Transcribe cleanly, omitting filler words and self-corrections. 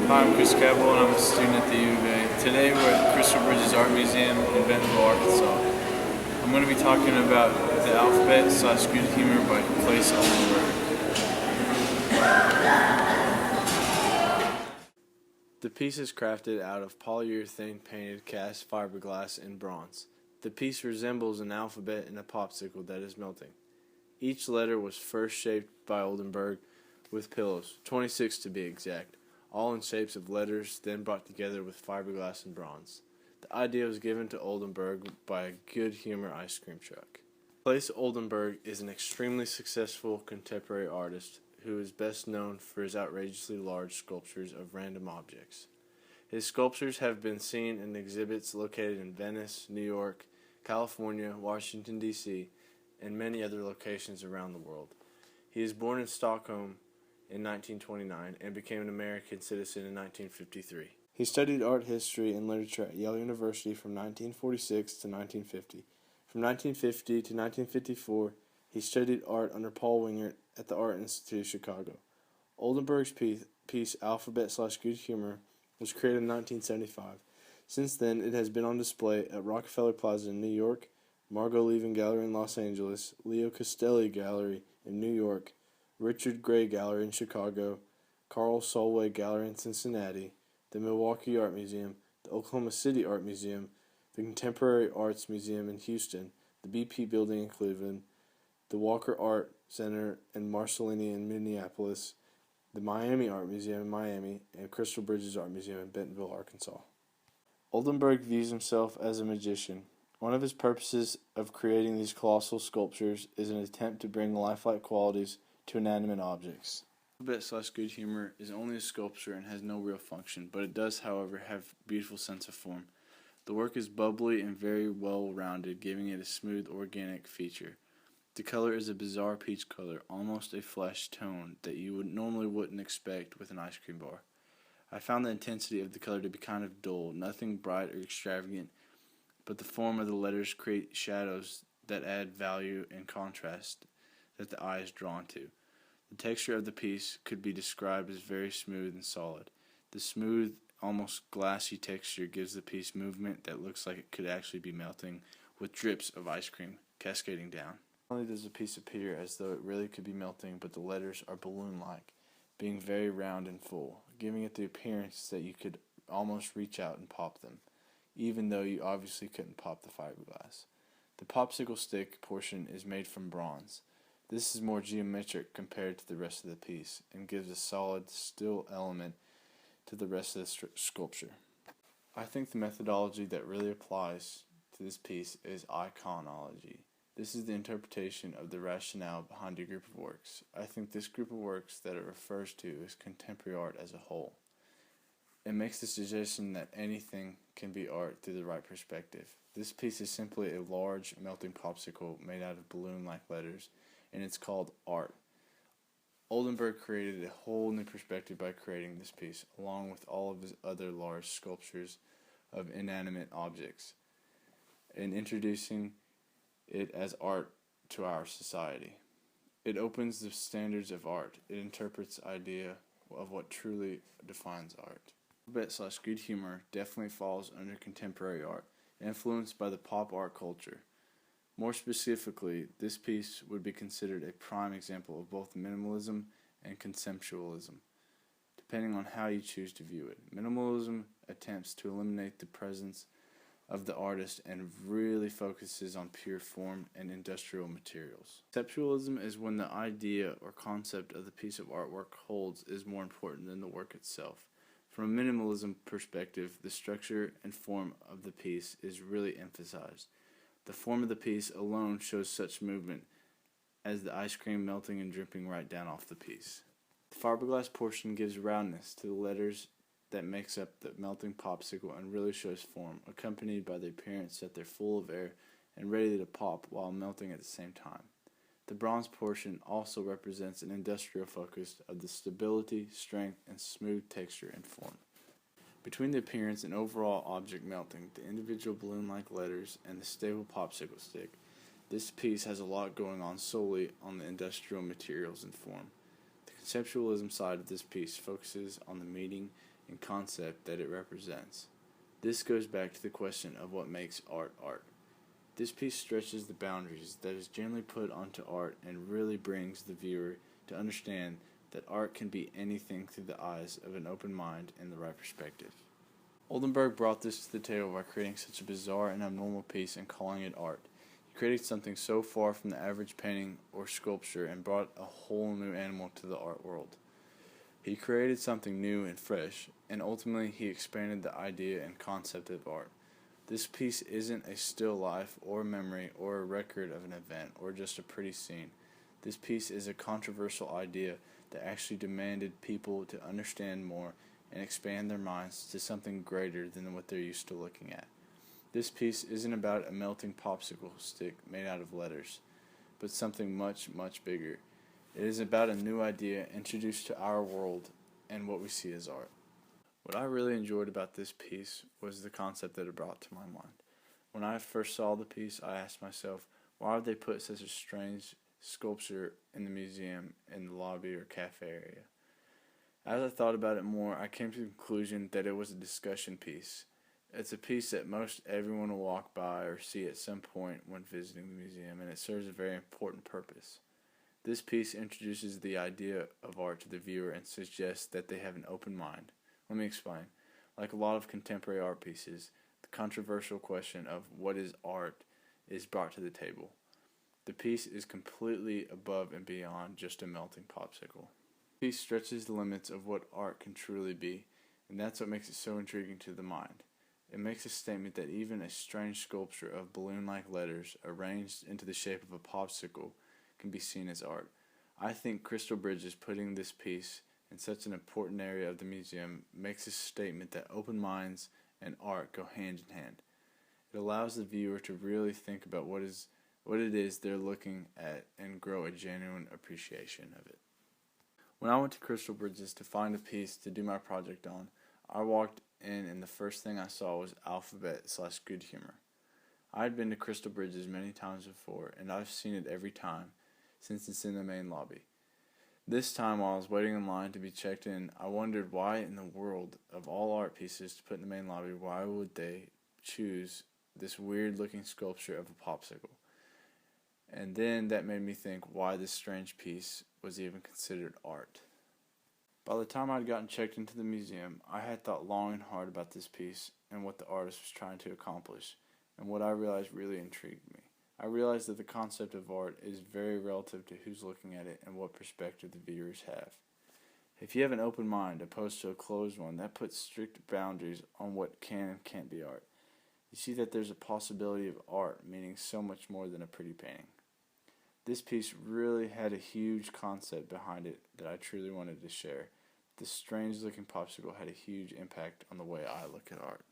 Hi, I'm Chris Cabell, and I'm a student at the U of A. Today we're at the Crystal Bridges Art Museum in Bentonville, Arkansas. I'm going to be talking about the alphabet / good humor by Claes Oldenburg. The piece is crafted out of polyurethane painted cast fiberglass and bronze. The piece resembles an alphabet in a popsicle that is melting. Each letter was first shaped by Oldenburg with pillows, 26 to be exact, all in shapes of letters, then brought together with fiberglass and bronze. The idea was given to Oldenburg by a good humor ice cream truck. Claes Oldenburg is an extremely successful contemporary artist who is best known for his outrageously large sculptures of random objects. His sculptures have been seen in exhibits located in Venice, New York, California, Washington, D.C., and many other locations around the world. He was born in Stockholm in 1929 and became an American citizen in 1953. He studied art history and literature at Yale University from 1946 to 1950. From 1950 to 1954, he studied art under Paul Wingert at the Art Institute of Chicago. Oldenburg's piece Alphabet / Good Humor was created in 1975. Since then, it has been on display at Rockefeller Plaza in New York, Margot Levin Gallery in Los Angeles, Leo Castelli Gallery in New York, Richard Gray Gallery in Chicago, Carl Solway Gallery in Cincinnati, the Milwaukee Art Museum, the Oklahoma City Art Museum, the Contemporary Arts Museum in Houston, the BP Building in Cleveland, the Walker Art Center and Marcellini in Minneapolis, the Miami Art Museum in Miami, and Crystal Bridges Art Museum in Bentonville, Arkansas. Oldenburg views himself as a magician. One of his purposes of creating these colossal sculptures is an attempt to bring lifelike qualities to inanimate objects. Alphabet / Good Humor is only a sculpture and has no real function, but it does, however, have a beautiful sense of form. The work is bubbly and very well rounded, giving it a smooth, organic feature. The color is a bizarre peach color, almost a flesh tone that you normally wouldn't expect with an ice cream bar. I found the intensity of the color to be kind of dull, nothing bright or extravagant, but the form of the letters create shadows that add value and contrast that the eye is drawn to. The texture of the piece could be described as very smooth and solid. The smooth, almost glassy texture gives the piece movement that looks like it could actually be melting, with drips of ice cream cascading down. Not only does the piece appear as though it really could be melting, but the letters are balloon-like, being very round and full, giving it the appearance that you could almost reach out and pop them, even though you obviously couldn't pop the fiberglass. The popsicle stick portion is made from bronze. This is more geometric compared to the rest of the piece and gives a solid, still element to the rest of the sculpture. I think the methodology that really applies to this piece is iconology. This is the interpretation of the rationale behind a group of works. I think this group of works that it refers to is contemporary art as a whole. It makes the suggestion that anything can be art through the right perspective. This piece is simply a large melting popsicle made out of balloon-like letters, and it's called art. Oldenburg created a whole new perspective by creating this piece, along with all of his other large sculptures of inanimate objects, and introducing it as art to our society. It opens the standards of art. It interprets the idea of what truly defines art. Alphabet / Good Humor definitely falls under contemporary art, influenced by the pop art culture. More specifically, this piece would be considered a prime example of both minimalism and conceptualism, depending on how you choose to view it. Minimalism attempts to eliminate the presence of the artist and really focuses on pure form and industrial materials. Conceptualism is when the idea or concept of the piece of artwork holds is more important than the work itself. From a minimalism perspective, the structure and form of the piece is really emphasized. The form of the piece alone shows such movement as the ice cream melting and dripping right down off the piece. The fiberglass portion gives roundness to the letters that makes up the melting popsicle and really shows form, accompanied by the appearance that they're full of air and ready to pop while melting at the same time. The bronze portion also represents an industrial focus of the stability, strength, and smooth texture and form. Between the appearance and overall object melting, the individual balloon-like letters, and the stable popsicle stick, this piece has a lot going on solely on the industrial materials and form. The conceptualism side of this piece focuses on the meaning and concept that it represents. This goes back to the question of what makes art art. This piece stretches the boundaries that is generally put onto art and really brings the viewer to understand that art can be anything through the eyes of an open mind and the right perspective. Oldenburg brought this to the table by creating such a bizarre and abnormal piece and calling it art. He created something so far from the average painting or sculpture and brought a whole new animal to the art world. He created something new and fresh, and ultimately he expanded the idea and concept of art. This piece isn't a still life or a memory or a record of an event or just a pretty scene. This piece is a controversial idea that actually demanded people to understand more and expand their minds to something greater than what they're used to looking at. This piece isn't about a melting popsicle stick made out of letters, but something much, much bigger. It is about a new idea introduced to our world and what we see as art. What I really enjoyed about this piece was the concept that it brought to my mind. When I first saw the piece, I asked myself, why would they put such a strange sculpture in the museum in the lobby or cafe area? As I thought about it more, I came to the conclusion that it was a discussion piece. It's a piece that most everyone will walk by or see at some point when visiting the museum, and it serves a very important purpose. This piece introduces the idea of art to the viewer and suggests that they have an open mind. Let me explain. Like a lot of contemporary art pieces, the controversial question of what is art is brought to the table. The piece is completely above and beyond just a melting popsicle. The piece stretches the limits of what art can truly be, and that's what makes it so intriguing to the mind. It makes a statement that even a strange sculpture of balloon-like letters arranged into the shape of a popsicle can be seen as art. I think Crystal Bridges putting this piece in such an important area of the museum makes a statement that open minds and art go hand in hand. It allows the viewer to really think about what it is they're looking at and grow a genuine appreciation of it. When I went to Crystal Bridges to find a piece to do my project on, I walked in and the first thing I saw was alphabet/good humor. I had been to Crystal Bridges many times before, and I've seen it every time since it's in the main lobby. This time, while I was waiting in line to be checked in, I wondered why in the world, of all art pieces to put in the main lobby, why would they choose this weird-looking sculpture of a popsicle? And then that made me think why this strange piece was even considered art. By the time I'd gotten checked into the museum, I had thought long and hard about this piece and what the artist was trying to accomplish, and what I realized really intrigued me. I realized that the concept of art is very relative to who's looking at it and what perspective the viewers have. If you have an open mind opposed to a closed one, that puts strict boundaries on what can and can't be art. You see that there's a possibility of art, meaning so much more than a pretty painting. This piece really had a huge concept behind it that I truly wanted to share. This strange looking popsicle had a huge impact on the way I look at art.